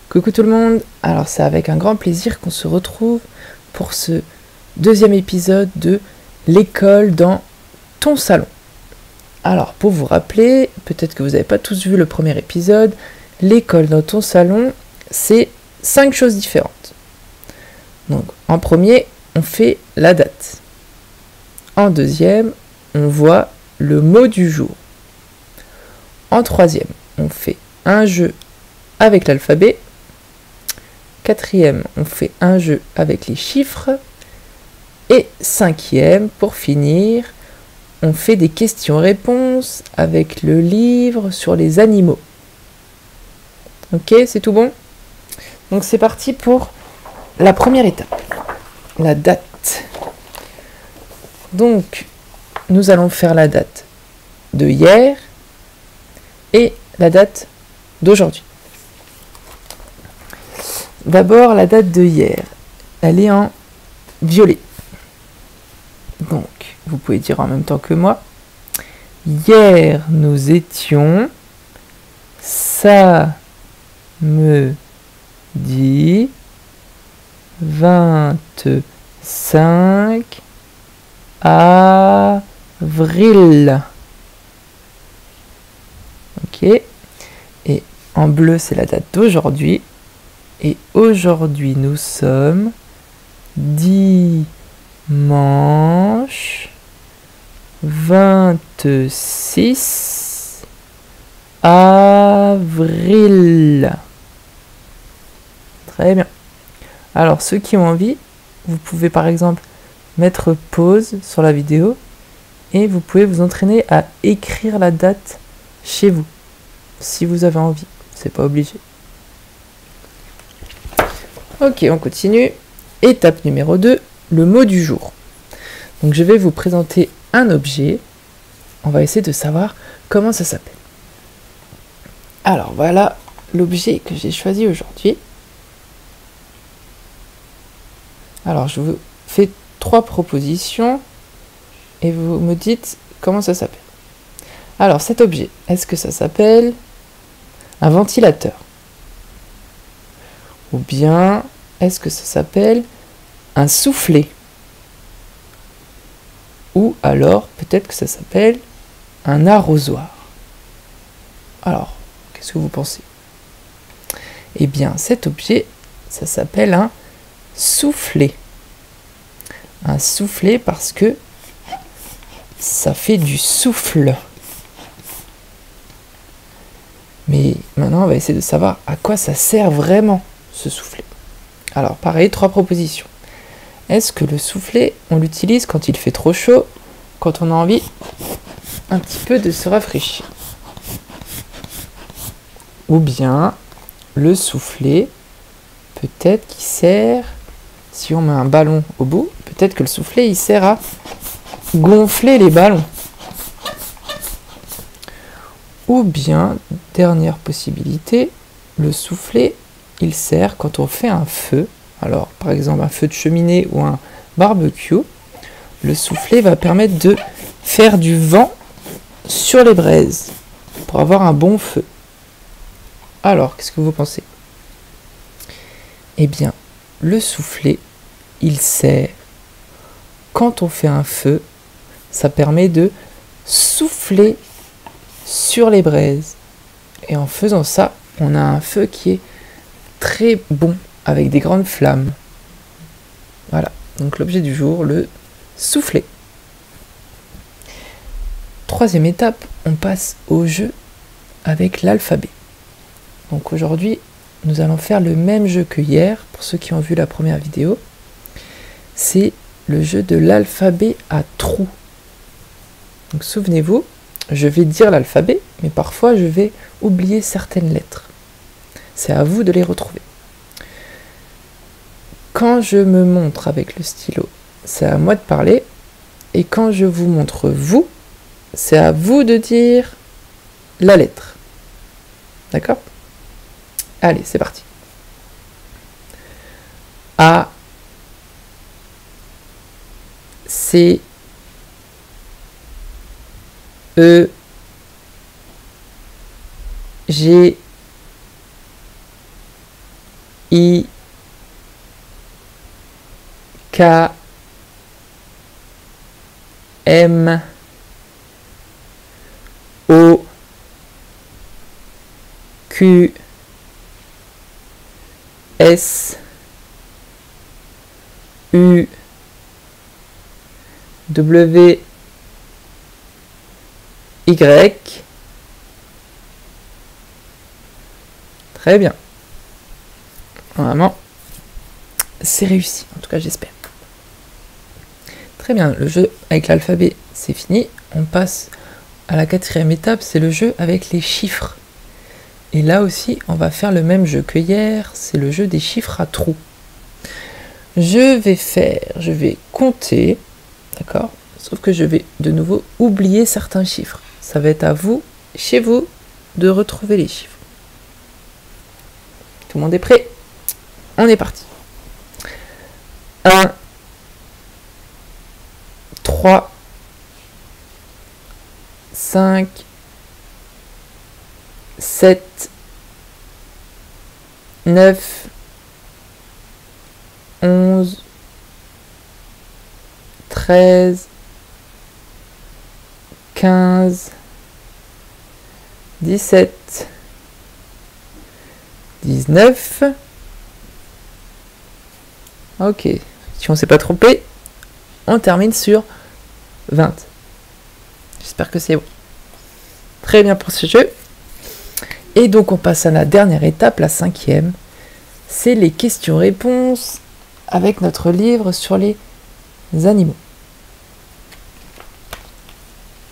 Coucou tout le monde, alors c'est avec un grand plaisir qu'on se retrouve pour ce deuxième épisode de l'école dans ton salon. Alors pour vous rappeler, peut-être que vous n'avez pas tous vu le premier épisode, l'école dans ton salon, c'est 5 choses différentes. Donc en premier, on fait la date. En deuxième, on voit le mot du jour. En troisième, on fait un jeu avec l'alphabet. Quatrième, on fait un jeu avec les chiffres. Et cinquième, pour finir, on fait des questions-réponses avec le livre sur les animaux. Ok, c'est tout bon? Donc c'est parti pour la première étape, la date. Donc, nous allons faire la date de hier et la date d'aujourd'hui. D'abord, la date de hier, elle est en violet. Donc, vous pouvez dire en même temps que moi. Hier, nous étions samedi 25 avril. Ok. Et en bleu, c'est la date d'aujourd'hui. Et aujourd'hui, nous sommes dimanche 26 avril. Très bien. Alors, ceux qui ont envie, vous pouvez par exemple mettre pause sur la vidéo et vous pouvez vous entraîner à écrire la date chez vous, si vous avez envie. C'est pas obligé. Ok, on continue. Étape numéro 2, le mot du jour. Donc je vais vous présenter un objet. On va essayer de savoir comment ça s'appelle. Alors voilà l'objet que j'ai choisi aujourd'hui. Alors je vous fais 3 propositions et vous me dites comment ça s'appelle. Alors cet objet, est-ce que ça s'appelle un ventilateur? Ou bien, est-ce que ça s'appelle un soufflet? Ou alors, peut-être que ça s'appelle un arrosoir. Alors, qu'est-ce que vous pensez? Eh bien, cet objet, ça s'appelle un soufflet. Un soufflet parce que ça fait du souffle. Mais maintenant, on va essayer de savoir à quoi ça sert vraiment, ce soufflet. Alors, pareil, 3 propositions. Est-ce que le soufflet, on l'utilise quand il fait trop chaud, quand on a envie un petit peu de se rafraîchir? Ou bien, le soufflet, peut-être qu'il sert, si on met un ballon au bout, peut-être que le soufflet, il sert à gonfler les ballons. Ou bien, dernière possibilité, le soufflet, il sert quand on fait un feu. Alors, par exemple, un feu de cheminée ou un barbecue. Le soufflet va permettre de faire du vent sur les braises pour avoir un bon feu. Alors, qu'est-ce que vous pensez? Eh bien, le soufflet, il sert quand on fait un feu. Ça permet de souffler sur les braises. Et en faisant ça, on a un feu qui est très bon, avec des grandes flammes. Voilà, donc l'objet du jour, le soufflet. Troisième étape, on passe au jeu avec l'alphabet. Donc aujourd'hui, nous allons faire le même jeu que hier, pour ceux qui ont vu la première vidéo. C'est le jeu de l'alphabet à trous. Donc souvenez-vous, je vais dire l'alphabet, mais parfois je vais oublier certaines lettres. C'est à vous de les retrouver. Quand je me montre avec le stylo, c'est à moi de parler. Et quand je vous montre vous, c'est à vous de dire la lettre. D'accord? Allez, c'est parti. A, C, E, G, I, K, M, O, Q, S, U, W, Y. Très bien. Vraiment, c'est réussi. En tout cas, j'espère. Très bien. Le jeu avec l'alphabet, c'est fini. On passe à la quatrième étape, c'est le jeu avec les chiffres. Et là aussi, on va faire le même jeu que hier. C'est le jeu des chiffres à trous. Je vais compter, d'accord? Sauf que je vais de nouveau oublier certains chiffres. Ça va être à vous, chez vous, de retrouver les chiffres. Tout le monde est prêt? On est parti. 1, 3, 5, 7, 9, 11, 13, 15, 17, 19. Ok, si on ne s'est pas trompé, on termine sur 20. J'espère que c'est bon. Très bien pour ce jeu. Et donc on passe à la dernière étape, la cinquième. C'est les questions-réponses avec notre livre sur les animaux.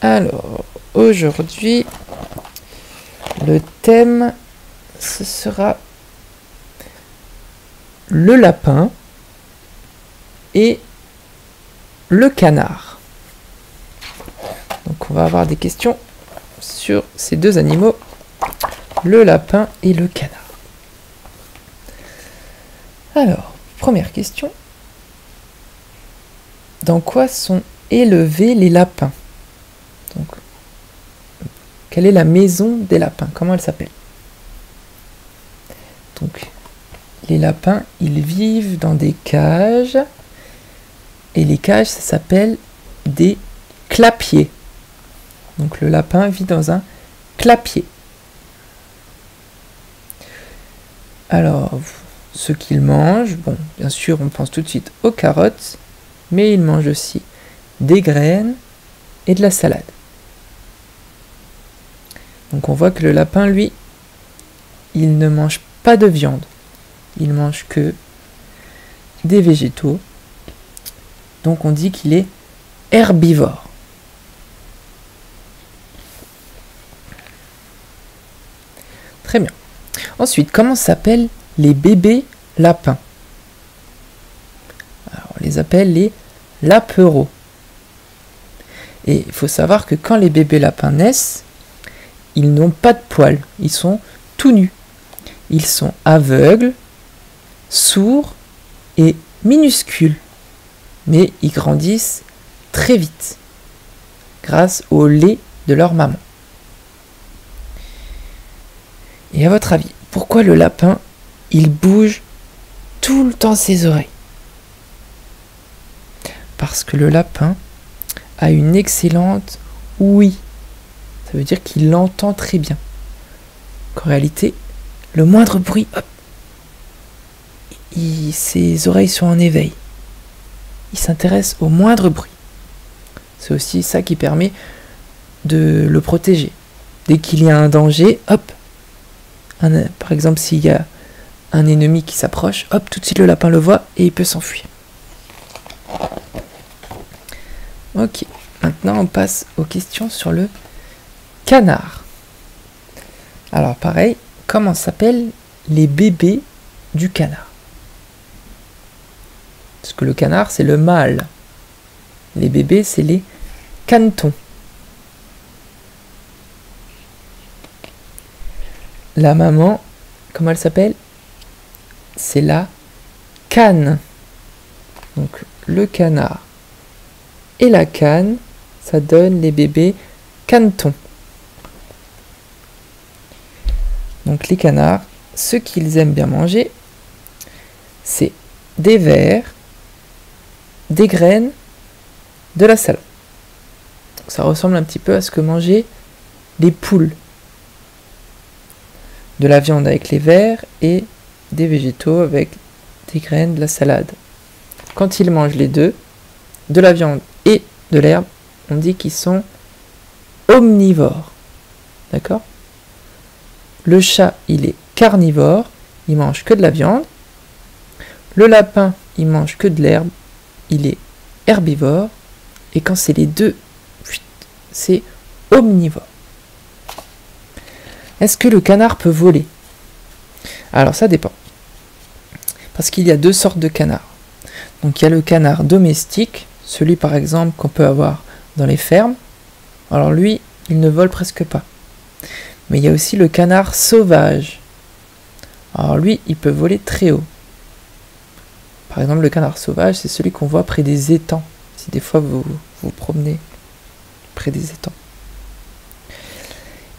Alors, aujourd'hui, le thème, ce sera le lapin et le canard. Donc on va avoir des questions sur ces deux animaux, le lapin et le canard. Alors, première question. Dans quoi sont élevés les lapins? Donc, quelle est la maison des lapins? Comment elle s'appelle? Donc, les lapins, ils vivent dans des cages. Et les cages, ça s'appelle des clapiers. Donc, le lapin vit dans un clapier. Alors, ce qu'il mange, bon, bien sûr, on pense tout de suite aux carottes, mais il mange aussi des graines et de la salade. Donc on voit que le lapin, lui, il ne mange pas de viande. Il mange que des végétaux. Donc on dit qu'il est herbivore. Très bien. Ensuite, comment s'appellent les bébés lapins? Alors, on les appelle les lapereaux. Et il faut savoir que quand les bébés lapins naissent, ils n'ont pas de poils, ils sont tout nus. Ils sont aveugles, sourds et minuscules. Mais ils grandissent très vite, grâce au lait de leur maman. Et à votre avis, pourquoi le lapin, il bouge tout le temps ses oreilles? Parce que le lapin a une excellente ouïe. Ça veut dire qu'il l'entend très bien. Qu'en réalité, le moindre bruit, hop, ses oreilles sont en éveil. Il s'intéresse au moindre bruit. C'est aussi ça qui permet de le protéger. Dès qu'il y a un danger, hop, par exemple s'il y a un ennemi qui s'approche, hop, tout de suite le lapin le voit et il peut s'enfuir. Ok, maintenant on passe aux questions sur le canard. Alors pareil, comment s'appellent les bébés du canard? Parce que le canard c'est le mâle. Les bébés c'est les canetons. La maman, comment elle s'appelle? C'est la cane. Donc le canard et la cane, ça donne les bébés canetons. Donc les canards, ce qu'ils aiment bien manger, c'est des vers, des graines, de la salade. Donc ça ressemble un petit peu à ce que mangeaient les poules. De la viande avec les vers et des végétaux avec des graines, de la salade. Quand ils mangent les deux, de la viande et de l'herbe, on dit qu'ils sont omnivores. D'accord ? Le chat, il est carnivore, il mange que de la viande. Le lapin, il mange que de l'herbe, il est herbivore. Et quand c'est les deux, c'est omnivore. Est-ce que le canard peut voler? Alors ça dépend. Parce qu'il y a deux sortes de canards. Donc il y a le canard domestique, celui par exemple qu'on peut avoir dans les fermes. Alors lui, il ne vole presque pas. Mais il y a aussi le canard sauvage. Alors lui, il peut voler très haut. Par exemple, le canard sauvage, c'est celui qu'on voit près des étangs. Si des fois vous vous promenez près des étangs.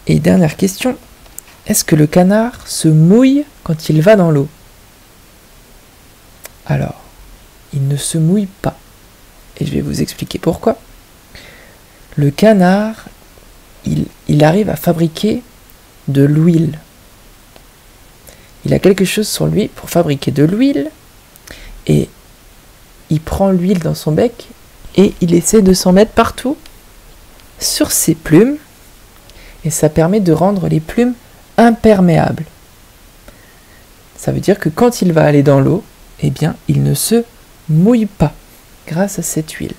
Et dernière question, est-ce que le canard se mouille quand il va dans l'eau? Alors, il ne se mouille pas. Et je vais vous expliquer pourquoi. Le canard, il arrive à fabriquer de l'huile. Il a quelque chose sur lui pour fabriquer de l'huile. Et il prend l'huile dans son bec et il essaie de s'en mettre partout sur ses plumes. Et ça permet de rendre les plumes imperméables. Ça veut dire que quand il va aller dans l'eau, eh bien, il ne se mouille pas grâce à cette huile.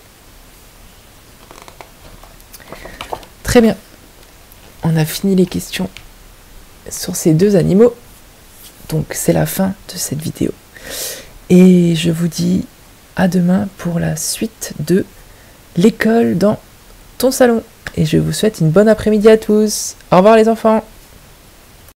Très bien. On a fini les questions sur ces deux animaux. Donc, c'est la fin de cette vidéo. Et je vous dis à demain pour la suite de l'école dans ton salon. Et je vous souhaite une bonne après-midi à tous. Au revoir les enfants.